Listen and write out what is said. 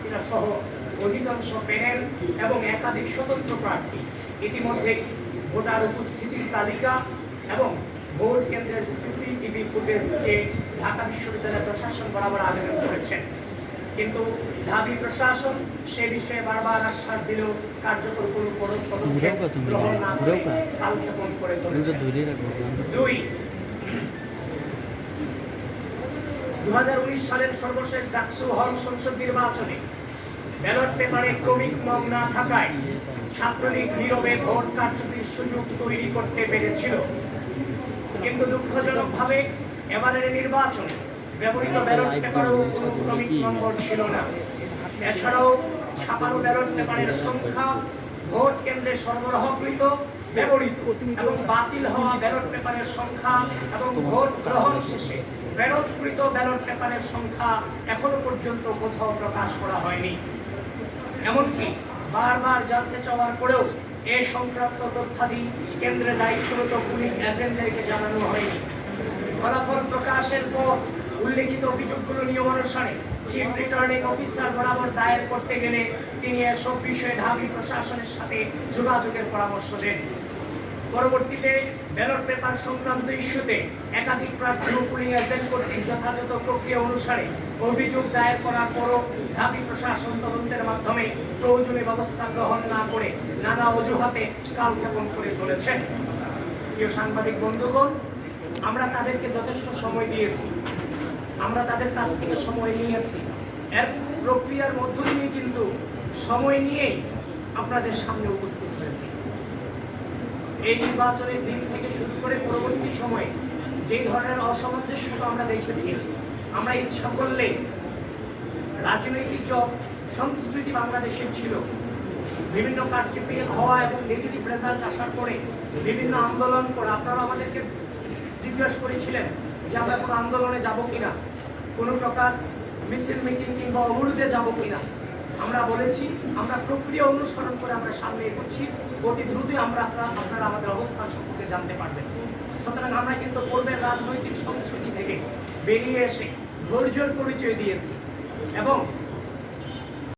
প্রার্থীরা সহ অধিকাংশ প্যানেল এবং একাধিক স্বতন্ত্র প্রার্থী ইতিমধ্যে ভোটার উপস্থিতির তালিকা এবং ভোট কেন্দ্রের সিসিটিভি ফুটেজকে ঢাকা বিশ্ববিদ্যালয় প্রশাসন বরাবর আবেদন করেছেন, কিন্তু ঢাবি প্রশাসন সে বিষয়ে বারবার আশ্বাস দিলেও কার্যকর কোনো পদক্ষেপ গ্রহণ না করে কালক্ষেপণ করে চলেছে। 2019 সালের সর্বশেষ ডাকসু হল সংসদ নির্বাচনে ব্যালট পেপারে ক্রমিক নং না থাকায় ছাত্রলীগ নীরবে ভোট কারচুপির সুযোগ তৈরি করতে পেরেছিল, কিন্তু দুঃখজনকভাবে এবারের নির্বাচনে ব্যবহৃত ব্যালট পেপারেও কোনো ক্রমিক নম্বর ছিল না। এছাড়াও ছাপানো ব্যালট পেপারের সংখ্যা, ভোট কেন্দ্রে সরবরাহকৃত ব্যবহৃত এবং বাতিল হওয়া ব্যালট পেপারের সংখ্যা এবং ভোট গ্রহণ শেষে ফেরতকৃত ব্যালট পেপারের সংখ্যা এখনো পর্যন্ত কোথাও প্রকাশ করা হয়নি। এমনকি বারবার জানতে চাওয়ার পরেও এ সংক্রান্ত তথ্যাদি কেন্দ্রে দায়িত্বরত পুলিশ এজেন্টদেরকে জানানো হয়নি। ফলাফল প্রকাশের পর উল্লেখিত অভিযোগগুলো নিয়মানুসারে চিফ রিটার্নিং অফিসার বরাবর দায়ের করতে গেলে তিনি এসব বিষয়ে ঢাবি প্রশাসনের সাথে যোগাযোগের পরামর্শ দেন। পরবর্তীতে ব্যালট পেপার সংক্রান্ত ইস্যুতে একাধিক প্রার্থী ও পুলিং এজেন্ট কর্তৃক যথাযথ প্রক্রিয়া অনুসারে অভিযোগ দায়ের করার পরও ঢাবি প্রশাসন তদন্তের মাধ্যমে প্রয়োজনীয় ব্যবস্থা গ্রহণ না করে নানা অজুহাতে কালক্ষেপণ করে চলেছেন। প্রিয় সাংবাদিক বন্ধুগণ, আমরা তাদেরকে যথেষ্ট সময় দিয়েছি, আমরা তাদের কাছ থেকে সময় নিয়েছি, এর প্রক্রিয়ার মধ্য দিয়ে কিন্তু সময় নিয়েই আপনাদের সামনে উপস্থিত হয়েছি। এই নির্বাচনের দিন থেকে শুরু করে পরবর্তী সময়ে যে ধরনের অসামঞ্জস্যতা আমরা দেখেছি, আমরা ইচ্ছা করলে রাজনৈতিক সংস্কৃতি বাংলাদেশের ছিল, বিভিন্ন কারচুপি হওয়া এবং নেগেটিভ রেজাল্ট আসার পরে বিভিন্ন আন্দোলন করে আপনারা আমাদেরকে জিজ্ঞাসা করেছিলেন যে আমরা কোনো আন্দোলনে যাব কিনা, কোনো প্রকার মিছিল মিটিং কিংবা অবরোধে যাব কিনা। আমরা বলেছি আমরা প্রক্রিয়া অনুসরণ করে আমরা সামনে এগোচ্ছি, অতি দ্রুতই আপনারা আমাদের অবস্থান সম্পর্কে জানতে পারবেন। সুতরাং আমরা কিন্তু পূর্বের রাজনৈতিক সংস্কৃতি থেকে বেরিয়ে এসে ধৈর্যের পরিচয় দিয়েছি এবং